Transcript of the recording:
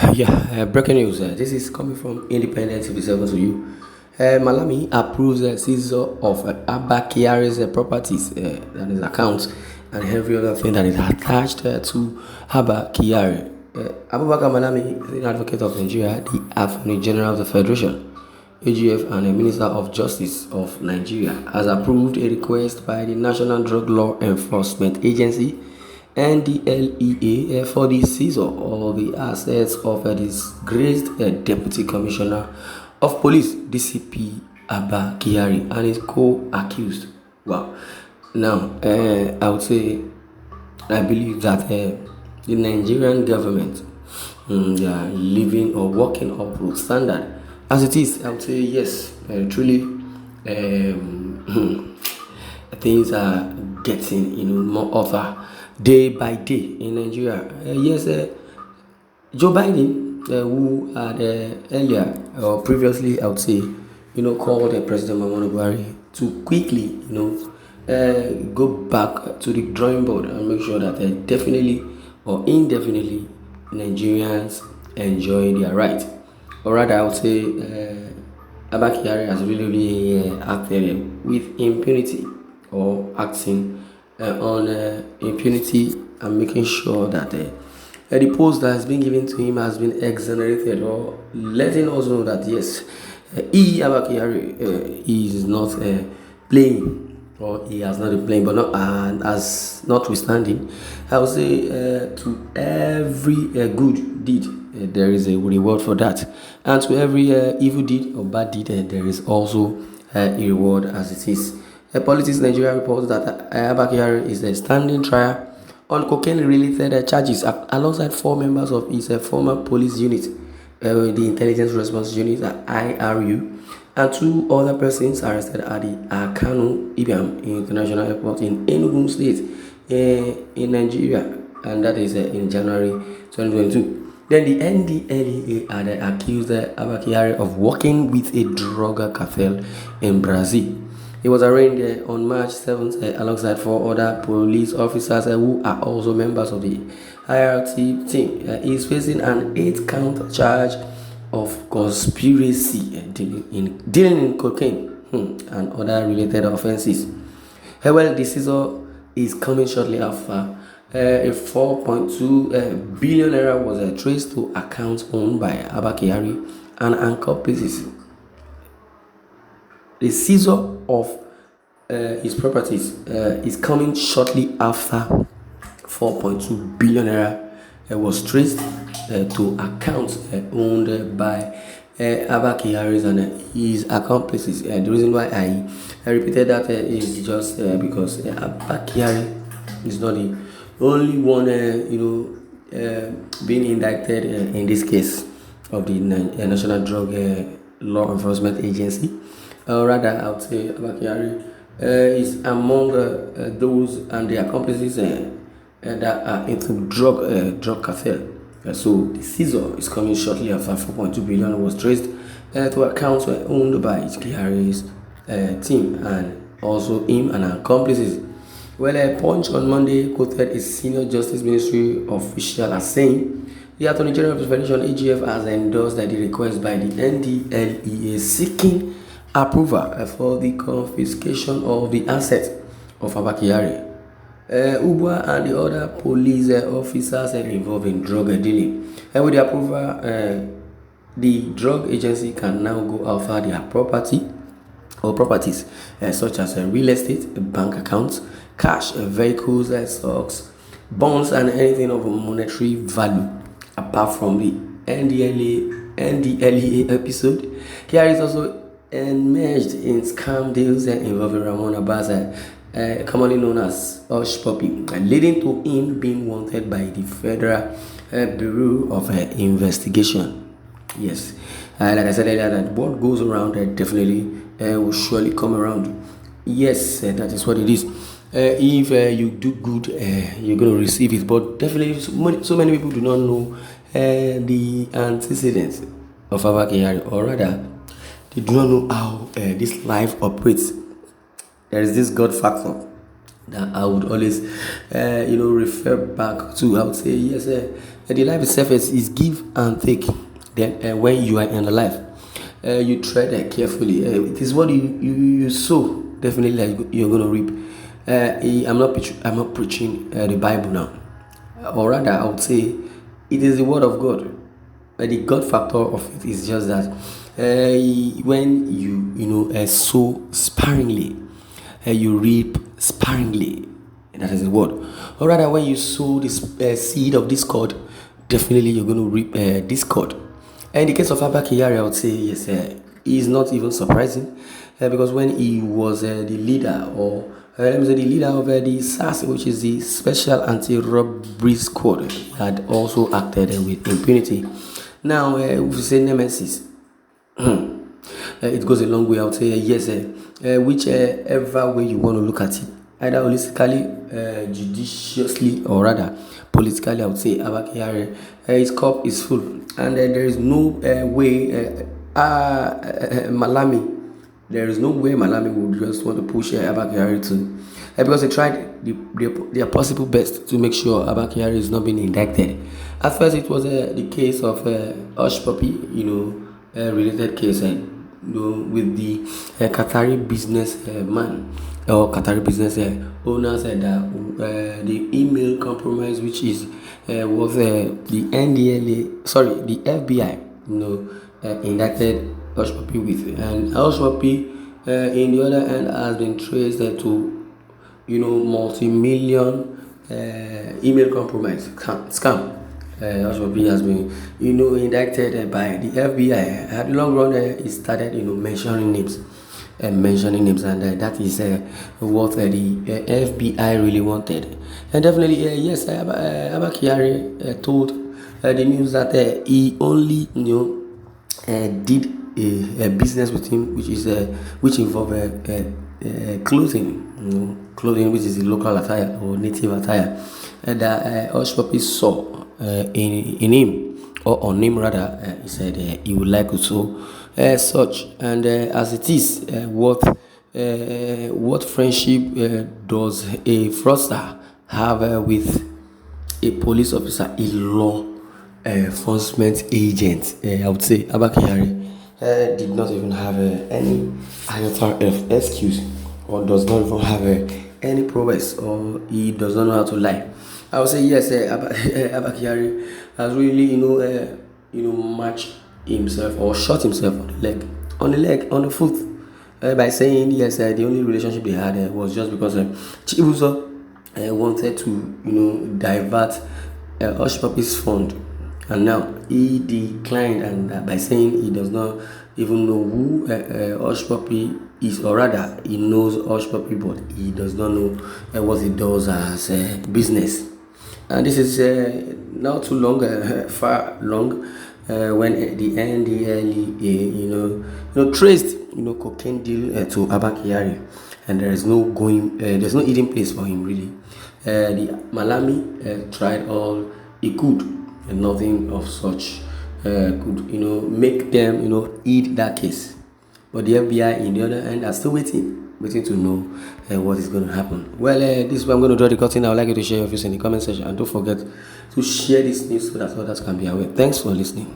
Breaking news. This is coming from Independent TV 7 to you. Malami approves seizure of Abba Kyari's properties, that is accounts, and every other thing that is attached to Abba Kyari. Abubakar Malami is an advocate of Nigeria, the Attorney General of the Federation, AGF, and a Minister of Justice of Nigeria, has approved a request by the National Drug Law Enforcement Agency NDLEA for the seizure of the assets of a disgraced Deputy Commissioner of Police DCP Abba Kyari and his co-accused. Wow. Now, I would say I believe that the Nigerian government they are living or working up to standard. As it is, I would say yes, truly things are getting more offer day by day in Nigeria. Yes, Joe Biden, who had earlier or previously, I would say, called President Muhammadu Buhari to quickly, go back to the drawing board and make sure that definitely or indefinitely Nigerians enjoy their right. Or rather, I would say Abba Kyari has really acted with impunity or acting on impunity and making sure that the post that has been given to him has been exonerated, or letting us know that yes, Abba Kyari is not playing, or he has not been playing, but not and as notwithstanding, I would say to every good deed there is a reward for that, and to every evil deed or bad deed there is also a reward as it is. Politics Nigeria reports that Abba Kyari is a standing trial on cocaine-related charges alongside 4 members of his former police unit, the Intelligence Response Unit (IRU), and 2 other persons arrested at the Akanu Ibiam International Airport in Enugu State in Nigeria, and that is in January 2022. Then the NDLEA had accused Abba Kyari of working with a drug cartel in Brazil. He was arraigned on March 7th alongside 4 other police officers who are also members of the IRT team. He is facing an 8-count charge of conspiracy dealing in cocaine and other related offenses. Well, the seizure is coming shortly after a 4.2 billion naira was traced to accounts owned by Abba Kyari and accomplices. The seizure of his properties is coming shortly after 4.2 billion naira was traced to accounts owned by Abba Kyari and his accomplices. The reason why I repeated that is just because Abba Kyari is not the only one being indicted in this case of the National Drug Law Enforcement Agency. Rather, I would say Abba Kyari is among those and the accomplices that are into drug cartel. So the seizure is coming shortly after 4.2 billion was traced to accounts owned by Kyari's team and also him and accomplices. Well, a Punch on Monday quoted a senior Justice Ministry official as saying the Attorney General of the Federation AGF has endorsed the request by the NDLEA seeking approval for the confiscation of the assets of Abba Kyari, Ubwa, and the other police officers involved in drug dealing. And with the approval, the drug agency can now go after their property or properties such as real estate, bank accounts, cash, vehicles, stocks, bonds, and anything of monetary value. Apart from the NDLEA episode, here is also enmeshed in scam deals involving Ramon Abbas, commonly known as Hush Puppy, leading to him being wanted by the Federal Bureau of Investigation. Yes, like I said earlier, that what goes around definitely will surely come around. Yes, that is what it is. If you do good, you're going to receive it. But definitely, so many people do not know the antecedents of Abba Kyari, or rather, they do not know how this life operates. There is this God factor that I would always, refer back to. I would say, yes, The life itself is give and take. Then when you are in the life, you tread carefully. It is what you sow. Definitely, like, you're going to reap. I'm not preaching the Bible now, or rather, I would say it is the word of God. The God factor of it is just that when you sow sparingly, you reap sparingly. That is the word. Or rather, when you sow this seed of discord, definitely you're going to reap discord. In the case of Abba Kyari, I would say yes, is not even surprising, because when he was the leader, or let me say the leader of the SAS, which is the Special Anti-Robbery Squad, he had also acted with impunity. Now, we say nemesis. It goes a long way. I would say yes, whichever way you want to look at it, either holistically, judiciously, or rather politically. I would say Abba Kyari, his cup is full, and there is no way Malami. There is no way Malami would just want to push Abba Kyari to, because they tried their possible best to make sure Abba Kyari is not being indicted. At first, it was the case of Hush Puppy, related case, with the Qatari business man, or Qatari business owner, said that the email compromise, which is was the NDLA, sorry, the FBI, indicted Hush Puppy with, and Hush Puppy, in the other hand, has been traced to, multi-million email compromise scam. Hush Puppy has been, indicted by the FBI. At the long run, it started, mentioning names. And that is what the FBI really wanted. And definitely, yes, Abba Kyari told the news that he only, did a business with him, which involved clothing, which is the local attire or native attire, and that Hush Puppy saw in him, or on him rather. He said he would like to sow such, and as it is, what friendship does a fraudster have with a police officer, a law enforcement agent? I would say Abba Kyari did not even have any iota of excuse, or does not even have any prowess, or he does not know how to lie. I would say yes, Abba Kyari has really, matched himself, or shot himself on the foot, by saying yes, the only relationship they had was just because Chibuzo wanted to, divert Hush Puppy's fund, and now he declined, and by saying he does not even know who Hush Puppy is, or rather he knows Hush Puppy, but he does not know what he does as business. And this is not too long, far long, when the NDLEA, traced, cocaine deal to Abba Kyari, and there's no hidden place for him really. The Malami tried all he could, and nothing of such could, make them, eat that case. But the FBI, in the other hand, are still waiting to know what is going to happen. Well, this is where I'm going to draw the curtain. I would like you to share your views in the comment section, and don't forget to share this news so that others can be aware. Thanks for listening.